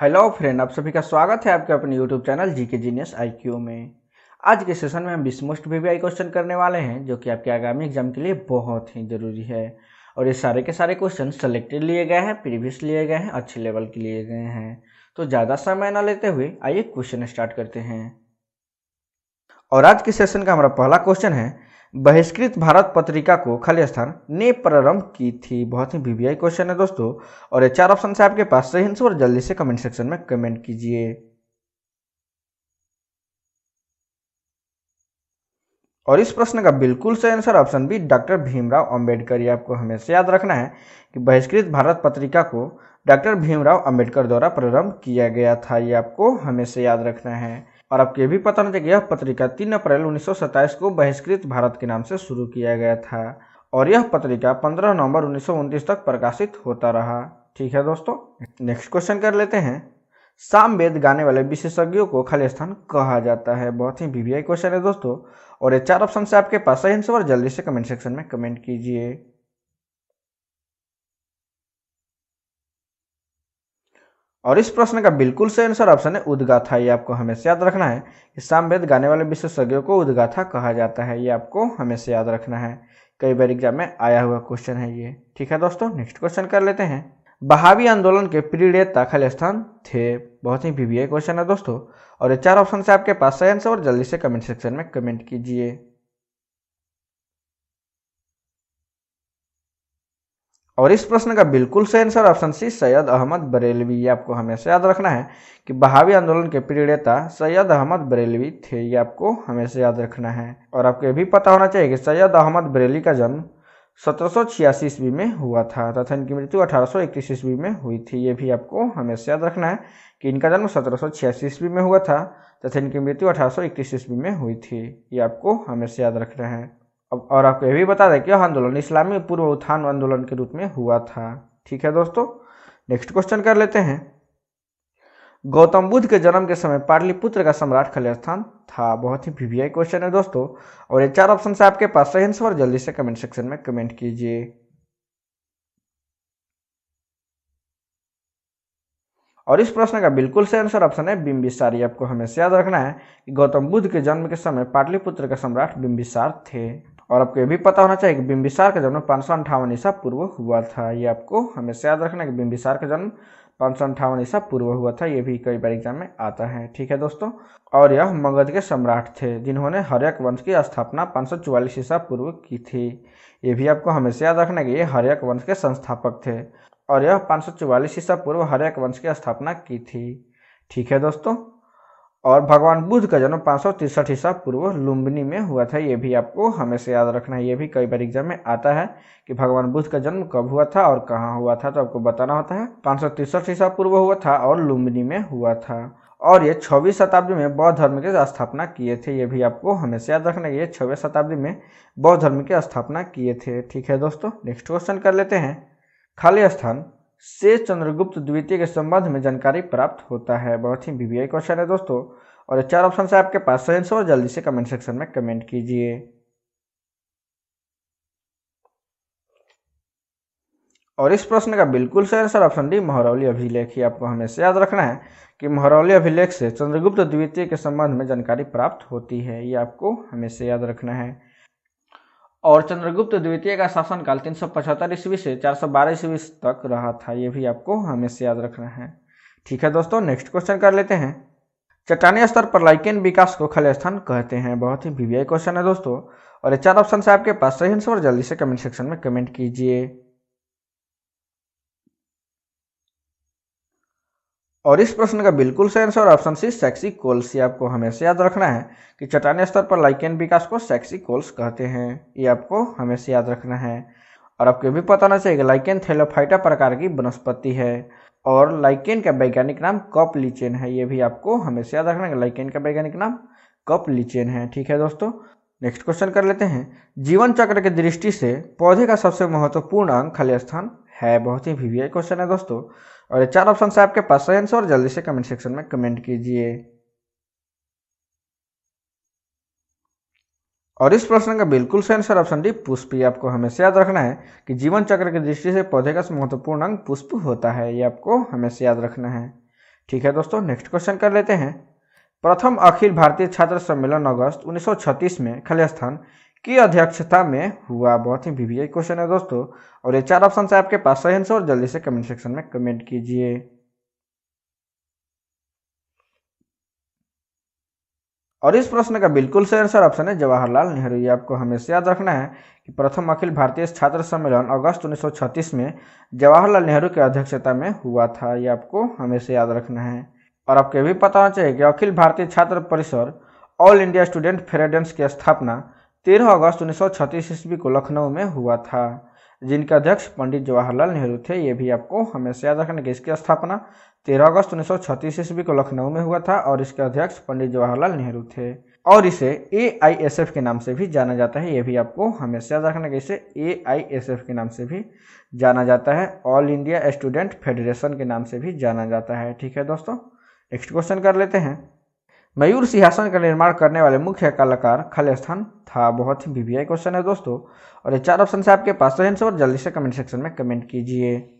Hello friend, आप सभी का स्वागत है आपके अपने YouTube channel GK genius IQ में। आज के सेशन में हम 20 मोस्ट वीवीआई क्वेश्चन करने वाले हैं जो कि आपके आगामी एग्जाम के लिए बहुत ही जरूरी है। और ये सारे के सारे क्वेश्चन सेलेक्टेड लिए गए हैं, प्रीवियस लिए गए हैं, अच्छे लेवल के लिए गए हैं। तो ज़्यादा समय न लेते हुए आइए क्वेश्चन स्टार्ट करते हैं। और आज के सेशन का हमारा पहला क्वेश्चन है, बहिष्कृत भारत पत्रिका को खाली स्थान ने प्रारंभ की थी। बहुत ही वीवीआई क्वेश्चन है दोस्तों। और ये 4 ऑप्शन है आपके पास, सही आंसर जल्दी से कमेंट सेक्शन में कमेंट कीजिए। और इस प्रश्न का बिल्कुल सही answer option B, doctor Bhimrao Ambedkar. ये आपको हमेशा याद रखना है कि बहिष्कृत भारत पत्रिका को डॉक्टर भीमराव अंबेडकर द्वारा प्रारंभ किया गया था। ये आपको हमेशा याद रखना है। और आपको ये भी पता होना चाहिए कि यह पत्रिका 3 अप्रैल 1927 को बहिष्कृत भारत के नाम से शुरू किया गया था और यह पत्रिका 15 नवंबर 1929 तक प्रकाशित होता रहा। ठीक है दोस्तों, नेक्स्ट क्वेश्चन कर लेते हैं। सामवेद गाने वाले विशेषज्ञों को खाली स्थान कहा जाता है। बहुत ही वीवीआई क्वेश्चन है दोस्तों। और ये 4 ऑप्शन से आपके पास, सही आंसर जल्दी से कमेंट सेक्शन में कमेंट कीजिए। और इस प्रश्न का बिल्कुल सही आंसर ऑप्शन है उद्गाथा। ये आपको हमेशा याद रखना है कि सामवेद गाने वाले विशेषज्ञों को उद्गाथा कहा जाता है। ये आपको हमेशा याद रखना है, कई बार एग्जाम में आया हुआ क्वेश्चन है ये। ठीक है दोस्तों, नेक्स्ट क्वेश्चन कर लेते हैं। बहावी आंदोलन के प्रणेता खाली स्थान थे। बहुत ही वीवीआई क्वेश्चन है दोस्तों। और ये 4 ऑप्शन से आपके पास, सही आंसर जल्दी से कमेंट सेक्शन में कमेंट कीजिए। और इस प्रश्न का बिल्कुल सही answer option C, Syed Ahmad Barelvi. ये आपको हमेशा याद रखना है कि बहावी आंदोलन के प्रणेता सैयद अहमद बरेलवी थे। ये आपको हमेशा याद रखना है। और आपको ये भी पता होना चाहिए कि सैयद अहमद बरेलवी का जन्म 1786 ईस्वी में हुआ था तथा इनकी मृत्यु 1831 ईस्वी में हुई थी। ये भी आपको हमेशा याद रखना है कि इनका जन्म 1786 ईस्वी में हुआ था तथा इनकी मृत्यु 1831 ईस्वी में हुई थी। ये आपको हमेशा याद रखना है। अब और आपको यह भी बता दें कि यह आंदोलन इस्लामी पूर्व उत्थान आंदोलन के रूप में हुआ था। ठीक है दोस्तों, नेक्स्ट क्वेश्चन कर लेते हैं। गौतम बुद्ध के जन्म के समय पाटलिपुत्र का सम्राट खाली स्थान था। बहुत ही वीवीआई क्वेश्चन है दोस्तों। और ये 4 ऑप्शन से आपके पास, सही आंसर जल्दी से कमेंट सेक्शन में कमेंट कीजिए। और इस प्रश्न का बिल्कुल सही आंसर ऑप्शन है बिंबिसार। आपको हमेशा याद रखना है कि गौतम बुद्ध के जन्म के समय पाटलिपुत्र का सम्राट बिंबिसार थे। और आपको ये भी पता होना चाहिए कि बिंबिसार का जन्म 558 ईसा पूर्व हुआ था। ये आपको हमेशा याद रखना है कि बिंबिसार का जन्म 558 ईसा पूर्व हुआ था। ये भी कई बार एग्जाम में आता है। ठीक है दोस्तों, और यह मगध के सम्राट थे जिन्होंने हर्यक वंश की स्थापना 544 ईसा पूर्व की थी। ये भी आपको हमेशा याद रखना है कि ये हर्यक वंश के संस्थापक थे और यह 544 ईसा पूर्व हर्यक वंश की स्थापना की थी। ठीक है दोस्तों, और भगवान बुद्ध का जन्म 563 ईसा पूर्व लुम्बिनी में हुआ था। ये भी आपको हमेशा याद रखना है। ये भी कई बार एग्जाम में आता है कि भगवान बुद्ध का जन्म कब हुआ था और कहाँ हुआ था, तो आपको बताना होता है। 563 ईसा पूर्व हुआ था और लुम्बिनी में हुआ था। और ये 6वीं शताब्दी में बौद्ध धर्म की स्थापना किए थे। ये भी आपको हमेशा याद रखना है, ये 6वीं शताब्दी में बौद्ध धर्म की स्थापना किए थे। ठीक है दोस्तों, नेक्स्ट क्वेश्चन कर लेते हैं। खाली स्थान से चंद्रगुप्त द्वितीय के संबंध में जानकारी प्राप्त होता है। बहुत ही वीवीआई क्वेश्चन है दोस्तों। और ये 4 ऑप्शन है आपके पास, सही आंसर जल्दी से कमेंट सेक्शन में कमेंट कीजिए। और इस प्रश्न का बिल्कुल सही आंसर ऑप्शन डी, महरौली अभिलेख। ही आपको हमेशा याद रखना है कि महरौली अभिलेख से चंद्रगुप्त द्वितीय के संबंध में जानकारी प्राप्त होती है। ये आपको हमेशा याद रखना है। और चंद्रगुप्त द्वितीय का शासनकाल 375 ईस्वी से 412 ईस्वी तक रहा था। ये भी आपको हमेशा याद रखना है। ठीक है दोस्तों, नेक्स्ट क्वेश्चन कर लेते हैं। चट्टानी स्तर पर लाइकेन विकास को खाली स्थान कहते हैं। बहुत ही वीवीआई क्वेश्चन है दोस्तों। और ये 4 ऑप्शन है आपके पास, सही आंसर जल्दी से कमेंट सेक्शन में कमेंट कीजिए। और इस प्रश्न का बिल्कुल सही answer option C, saxicoles. आपको हमेशा याद रखना है कि चट्टानी स्तर पर लाइकेन विकास को सेक्सी कोल्स कहते हैं। ये आपको हमेशा याद रखना है। और आपको भी पता होना चाहिए कि लाइकेन थैलोफाइटा प्रकार की वनस्पति है और लाइकेन का वैज्ञानिक नाम कप लीचेन है। ये भी आपको हमेशा याद रखना है कि लाइकेन का वैज्ञानिक नाम कप लीचेन है। ठीक है दोस्तों, नेक्स्ट क्वेश्चन कर लेते हैं। जीवन चक्र की दृष्टि से पौधे का सबसे महत्वपूर्ण अंग खाली स्थान है। बहुत ही वीवीआई क्वेश्चन है दोस्तों। और ये 4 ऑप्शन है आपके पास, सही आंसर जल्दी से कमेंट सेक्शन में कमेंट कीजिए। और इस प्रश्न का बिल्कुल सही आंसर ऑप्शन डी, पुष्प। आपको हमेशा याद रखना है कि जीवन चक्र की दृष्टि से पौधे का महत्वपूर्ण अंग पुष्प होता है। ये आपको हमेशा याद रखना है। ठीक है दोस्तों, नेक्स्ट क्वेश्चन कर लेते हैं। प्रथम अखिल भारतीय छात्र सम्मेलन अगस्त 1936 में खाली स्थान की अध्यक्षता में हुआ। बहुत ही वीवीआई क्वेश्चन है दोस्तों, और ये 4 ऑप्शन है आपके पास सही आंसर, और जल्दी से कमेंट सेक्शन में कमेंट कीजिए। और इस प्रश्न का बिल्कुल सही आंसर ऑप्शन है जवाहरलाल नेहरू। ये आपको हमेशा याद रखना है कि प्रथम अखिल भारतीय छात्र सम्मेलन अगस्त 1936 में जवाहरलाल नेहरू की अध्यक्षता में हुआ था। ये आपको हमेशा याद रखना है। और आपको ये भी पता होना चाहिए कि अखिल भारतीय छात्र परिषद ऑल इंडिया स्टूडेंट फेडरेशन की स्थापना 13 अगस्त 1936 ईस्वी को लखनऊ में हुआ था, जिनके अध्यक्ष पंडित जवाहरलाल नेहरू थे। ये भी आपको हमेशा याद रखना कि इसकी स्थापना 13 अगस्त 1936 ईस्वी को लखनऊ में हुआ था, और इसके अध्यक्ष पंडित जवाहरलाल नेहरू थे। और इसे AISF के नाम से भी जाना जाता है। ये भी आपको हमेशा याद रखना कि इसे AISF के नाम से भी जाना जाता है, ऑल इंडिया स्टूडेंट फेडरेशन के नाम से भी जाना जाता है। ठीक है दोस्तों, नेक्स्ट क्वेश्चन कर लेते हैं। मयूर सिंहासन का निर्माण करने वाले मुख्य कलाकार खाली स्थान था। बहुत ही वीवीआई क्वेश्चन है दोस्तों, और ये 4 ऑप्शन है आपके पास सही आंसर, और जल्दी से कमेंट सेक्शन में कमेंट कीजिए।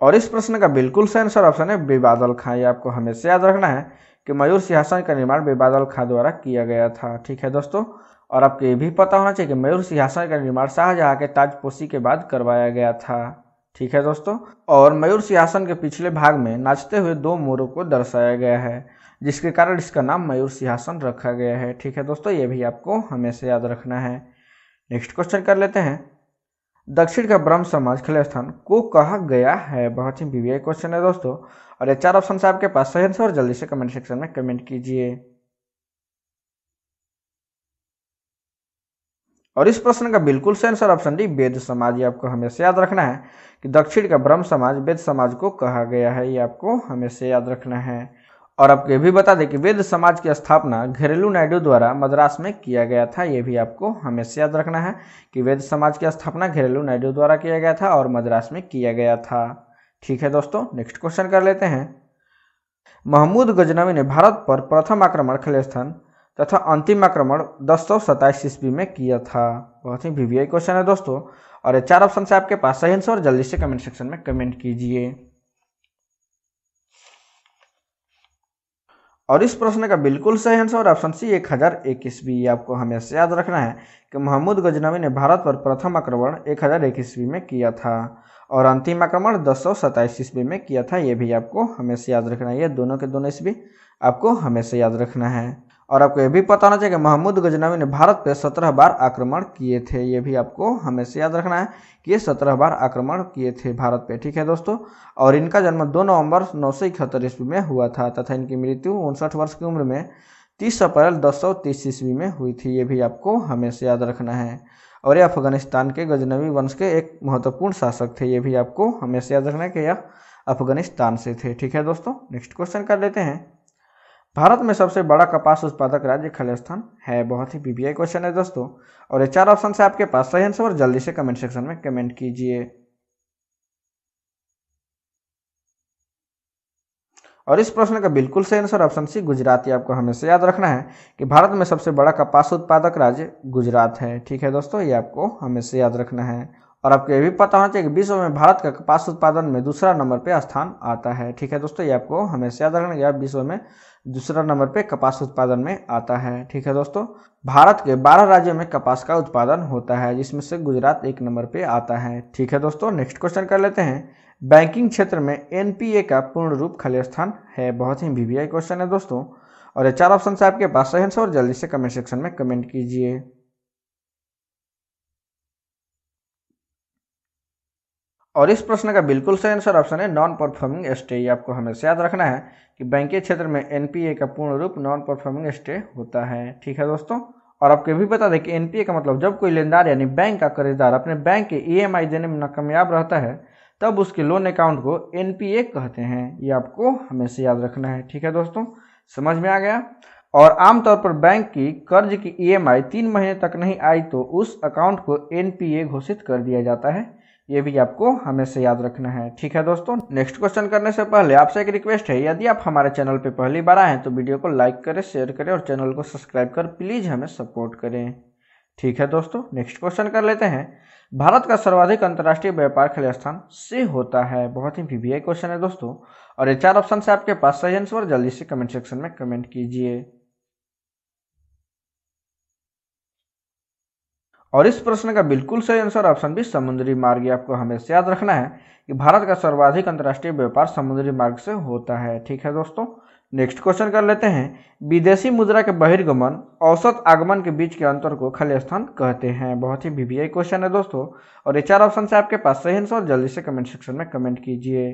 और इस प्रश्न का बिल्कुल सही आंसर ऑप्शन है बेबादल खां। ये आपको हमेशा याद रखना है कि मयूर सिंहासन का निर्माण बेबादल खां द्वारा किया गया था। ठीक है दोस्तों, और आपको ये भी पता होना चाहिए कि मयूर सिंहासन का निर्माण शाहजहां के ताजपोशी के बाद करवाया गया था। ठीक है दोस्तों, और मयूर सिंहासन के पिछले भाग में नाचते हुए 2 मोरों को दर्शाया गया है, जिसके कारण इसका नाम मयूर सिंहासन रखा गया है। ठीक है दोस्तों, ये भी आपको हमेशा याद रखना है। नेक्स्ट क्वेश्चन कर लेते हैं। दक्षिण का ब्रह्म समाज खाली स्थान को कहा गया है। बहुत ही वीवीआई क्वेश्चन है दोस्तों, और ये 4 ऑप्शन है आपके पास सही आंसर, और जल्दी से कमेंट सेक्शन में कमेंट कीजिए। और इस प्रश्न का बिल्कुल सही आंसर ऑप्शन डी वेद समाज। ये आपको हमेशा याद रखना है कि दक्षिण का ब्रह्म समाज वेद समाज को कहा गया है। ये आपको हमेशा याद रखना है। और आपको ये भी बता दें कि वेद समाज की स्थापना घरेलू नायडू द्वारा मद्रास में किया गया था। ये भी आपको हमेशा याद रखना है कि वेद समाज की स्थापना घरेलू नायडू द्वारा किया गया था और मद्रास में किया गया था। ठीक है दोस्तों, नेक्स्ट क्वेश्चन कर लेते हैं। महमूद गजनवी ने भारत पर प्रथम आक्रमण खाली स्थान तथा अंतिम आक्रमण 1027 ईस्वी में किया था। बहुत ही वीवीआई क्वेश्चन है दोस्तों, और ये 4 ऑप्शन है आपके पास सही आंसर, और जल्दी से कमेंट सेक्शन में कमेंट कीजिए। और इस प्रश्न का बिल्कुल सही आंसर ऑप्शन सी 1001 ईस्वी। आपको हमेशा याद रखना है कि महमूद गजनवी ने भारत पर प्रथम आक्रमण 1001 ईस्वी में किया था, और अंतिम आक्रमण 1027 ईस्वी में किया था। ये भी आपको हमेशा याद रखना है। ये दोनों के दोनों ईस्वी आपको हमेशा याद रखना है। और आपको ये भी पता होना चाहिए कि महमूद गजनवी ने भारत पर 17 बार आक्रमण किए थे। ये भी आपको हमेशा याद रखना है कि ये 17 बार आक्रमण किए थे भारत पे। ठीक है दोस्तों, और इनका जन्म 2 नवंबर 971 ईस्वी में हुआ था, तथा इनकी मृत्यु 59 वर्ष की उम्र में 30 अप्रैल 1030 ईस्वी में हुई थी। ये भी आपको हमेशा याद रखना है। और ये अफगानिस्तान के गजनवी वंश के एक महत्वपूर्ण शासक थे। ये भी आपको हमेशा याद रखना है कि यह अफगानिस्तान से थे। ठीक है दोस्तों, नेक्स्ट क्वेश्चन कर लेते हैं। भारत में सबसे बड़ा कपास उत्पादक राज्य खाली स्थान है। बहुत ही वीवीआई क्वेश्चन है दोस्तों, और ये 4 ऑप्शन है आपके पास सही आंसर, और जल्दी से कमेंट सेक्शन में कमेंट कीजिए। और इस प्रश्न का बिल्कुल सही आंसर ऑप्शन सी गुजरात। आपको हमेशा याद रखना है कि भारत में सबसे बड़ा कपास उत्पादक राज्य गुजरात है। ठीक है दोस्तों, ये आपको हमेशा याद रखना है। और आपको ये भी पता होना चाहिए कि विश्व में भारत का कपास उत्पादन में दूसरा नंबर पे स्थान आता है। ठीक है दोस्तों, ये आपको हमेशा याद रखना है, विश्व में दूसरा नंबर पे कपास उत्पादन में आता है। ठीक है दोस्तों, भारत के 12 राज्यों में कपास का उत्पादन होता है, जिसमें से गुजरात 1 नंबर पे आता है। ठीक है दोस्तों, नेक्स्ट क्वेश्चन कर लेते हैं। बैंकिंग क्षेत्र में NPA का पूर्ण रूप खाली स्थान है। बहुत ही वीवीआई क्वेश्चन है दोस्तों, और ये 4 ऑप्शन है आपके पास सही आंसर, और जल्दी से कमेंट सेक्शन में कमेंट कीजिए। और इस प्रश्न का बिल्कुल सही आंसर ऑप्शन है नॉन परफॉर्मिंग स्टे। आपको हमेशा याद रखना है कि बैंकिंग क्षेत्र में NPA का पूर्ण रूप नॉन परफॉर्मिंग स्टे होता है। ठीक है दोस्तों, और आपको भी बता दें कि NPA का मतलब जब कोई लेनदार यानी बैंक का खरीदार अपने बैंक के EMI देने में नाकामयाब रहता है, तब उसके लोन अकाउंट को NPA कहते हैं। ये आपको हमेशा याद रखना है। ठीक है दोस्तों, समझ में आ गया। और आमतौर पर बैंक की कर्ज की EMI 3 महीने तक नहीं आई तो उस अकाउंट को NPA घोषित कर दिया जाता है। ये भी आपको हमेशा याद रखना है। ठीक है दोस्तों, नेक्स्ट क्वेश्चन करने से पहले आपसे एक रिक्वेस्ट है, यदि आप हमारे चैनल पे पहली बार आए हैं तो वीडियो को लाइक करें, शेयर करें और चैनल को सब्सक्राइब कर प्लीज़ हमें सपोर्ट करें। ठीक है दोस्तों, नेक्स्ट क्वेश्चन कर लेते हैं। भारत का सर्वाधिक अंतर्राष्ट्रीय व्यापार खिले स्थान से होता है। बहुत ही वीवीआई क्वेश्चन है दोस्तों, और ये 4 ऑप्शन है आपके पास। सही आंसर जल्दी से कमेंट सेक्शन में कमेंट कीजिए। और इस प्रश्न का बिल्कुल सही आंसर ऑप्शन बी समुद्री मार्ग। ये आपको हमेशा याद रखना है कि भारत का सर्वाधिक अंतर्राष्ट्रीय व्यापार समुद्री मार्ग से होता है। ठीक है दोस्तों, नेक्स्ट क्वेश्चन कर लेते हैं। विदेशी मुद्रा के बहिर्गमन औसत आगमन के बीच के अंतर को खले स्थान कहते हैं। बहुत ही वीवीआई क्वेश्चन है दोस्तों, और ये 4 ऑप्शन है आपके पास। सही आंसर जल्दी से कमेंट सेक्शन में कमेंट कीजिए।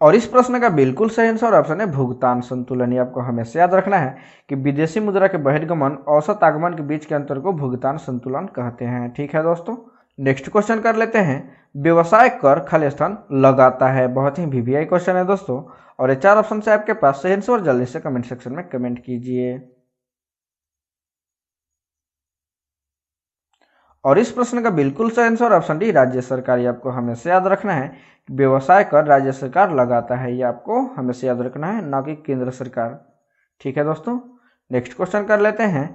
और इस प्रश्न का बिल्कुल सही आंसर ऑप्शन है भुगतान संतुलन। ये आपको हमेशा याद रखना है कि विदेशी मुद्रा के बहिर्गमन औसत आगमन के बीच के अंतर को भुगतान संतुलन कहते हैं। ठीक है दोस्तों, नेक्स्ट क्वेश्चन कर लेते हैं। व्यवसाय कर खाली स्थान लगाता है। बहुत ही वीवीआई क्वेश्चन है दोस्तों, और ये 4 ऑप्शन है आपके पास। सही आंसर जल्दी से कमेंट सेक्शन में कमेंट कीजिए। और इस प्रश्न का बिल्कुल सही आंसर ऑप्शन डी राज्य सरकार। ये आपको हमेशा याद रखना है कि व्यवसाय कर राज्य सरकार लगाता है। ये आपको हमेशा याद रखना है, ना कि केंद्र सरकार। ठीक है दोस्तों, नेक्स्ट क्वेश्चन कर लेते हैं।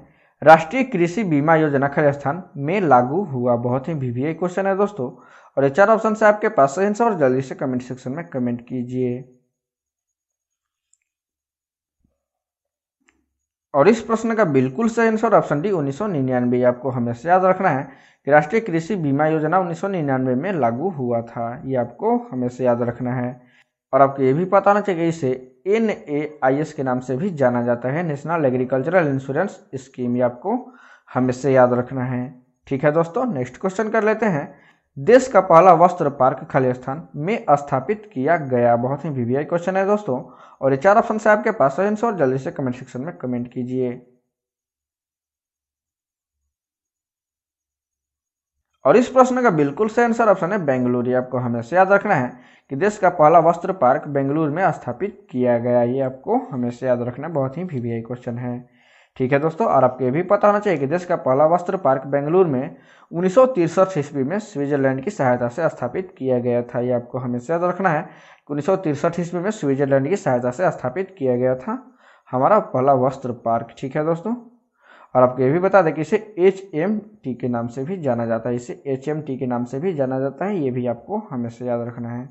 राष्ट्रीय कृषि बीमा योजना राजस्थान में लागू हुआ। बहुत ही वीवीआई क्वेश्चन है दोस्तों, और ये 4 ऑप्शन है आपके पास। सही आंसर जल्दी से कमेंट सेक्शन में कमेंट कीजिए। और इस प्रश्न का बिल्कुल सही आंसर ऑप्शन डी 1999। आपको हमेशा याद रखना है कि राष्ट्रीय कृषि बीमा योजना 1999 में लागू हुआ था। ये आपको हमेशा याद रखना है, और आपको ये भी पता होना चाहिए इसे NAIS के नाम से भी जाना जाता है, नेशनल एग्रीकल्चरल इंश्योरेंस स्कीम। ये आपको हमेशा याद रखना है। ठीक है दोस्तों, नेक्स्ट क्वेश्चन कर लेते हैं। देश का पहला वस्त्र पार्क खाली स्थान में स्थापित किया गया। बहुत ही वीवीआई क्वेश्चन है दोस्तों, और ये 4 ऑप्शन है आपके पास। सही आंसर जल्दी से कमेंट सेक्शन में कमेंट कीजिए। और इस प्रश्न का बिल्कुल सही आंसर ऑप्शन है बेंगलुरु। ये आपको हमेशा याद रखना है कि देश का पहला वस्त्र पार्क बेंगलुरु में स्थापित किया गया। ये आपको हमेशा याद रखना है, बहुत ही वीवीआई क्वेश्चन है। ठीक है दोस्तों, और आपको ये भी पता होना चाहिए कि देश का पहला वस्त्र पार्क बेंगलुरु में 1963 ईस्वी में स्विट्जरलैंड की सहायता से स्थापित किया गया था। ये आपको हमेशा याद रखना है कि 1963 ईस्वी में स्विट्जरलैंड की सहायता से स्थापित किया गया था हमारा पहला वस्त्र पार्क। ठीक है दोस्तों, और आपको ये भी बता दें कि इसे HMT के नाम से भी जाना जाता है। इसे HMT के नाम से भी जाना जाता है, ये भी आपको हमेशा याद रखना है।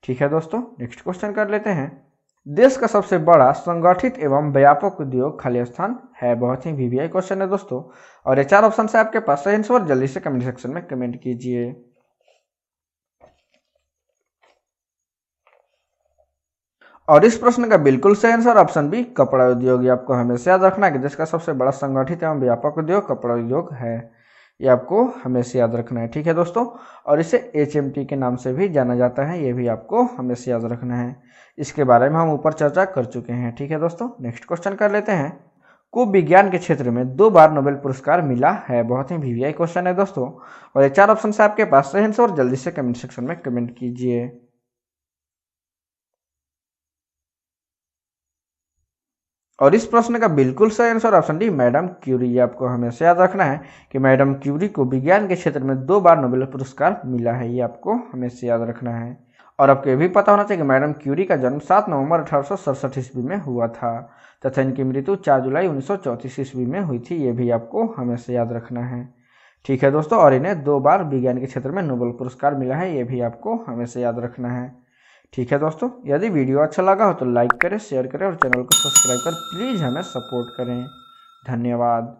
ठीक है दोस्तों, नेक्स्ट क्वेश्चन कर लेते हैं। देश का सबसे बड़ा संगठित एवं व्यापक उद्योग खाली स्थान है। बहुत ही वीवीआई क्वेश्चन है दोस्तों, और ये 4 ऑप्शन है आपके पास। सही आंसर जल्दी से कमेंट सेक्शन में कमेंट कीजिए। और इस प्रश्न का बिल्कुल सही आंसर ऑप्शन बी कपड़ा उद्योग। ये आपको हमेशा याद रखना है कि देश का सबसे बड़ा संगठित एवं व्यापक उद्योग कपड़ा उद्योग है। ये आपको हमेशा याद रखना है। ठीक है दोस्तों, और इसे HMT के नाम से भी जाना जाता है। ये भी आपको हमेशा याद रखना है, इसके बारे में हम ऊपर चर्चा कर चुके हैं। ठीक है दोस्तों, नेक्स्ट क्वेश्चन कर लेते हैं। को विज्ञान के क्षेत्र में 2 बार नोबेल पुरस्कार मिला है। बहुत ही वीवीआई क्वेश्चन है दोस्तों, और ये 4 ऑप्शन है आपके पास। सही आंसर जल्दी से कमेंट सेक्शन में कमेंट कीजिए। और इस प्रश्न का बिल्कुल सही answer option D madam Curie. आपको हमेशा याद रखना है कि मैडम क्यूरी को विज्ञान के क्षेत्र में 2 बार नोबेल पुरस्कार मिला है। ये आपको हमेशा याद रखना है, और आपको ये भी पता होना चाहिए कि मैडम क्यूरी का जन्म 7 नवंबर 1867 ईस्वी में हुआ था, तथा इनकी मृत्यु 4 जुलाई 1934 ईस्वी में हुई थी। ये भी आपको हमेशा याद रखना है। ठीक है दोस्तों, और इन्हें 2 बार विज्ञान के क्षेत्र में नोबेल पुरस्कार मिला है। ये भी आपको हमेशा याद रखना है। ठीक है दोस्तों, यदि वीडियो अच्छा लगा हो तो लाइक करें, शेयर करें, और चैनल को सब्सक्राइब कर प्लीज़ हमें सपोर्ट करें। धन्यवाद।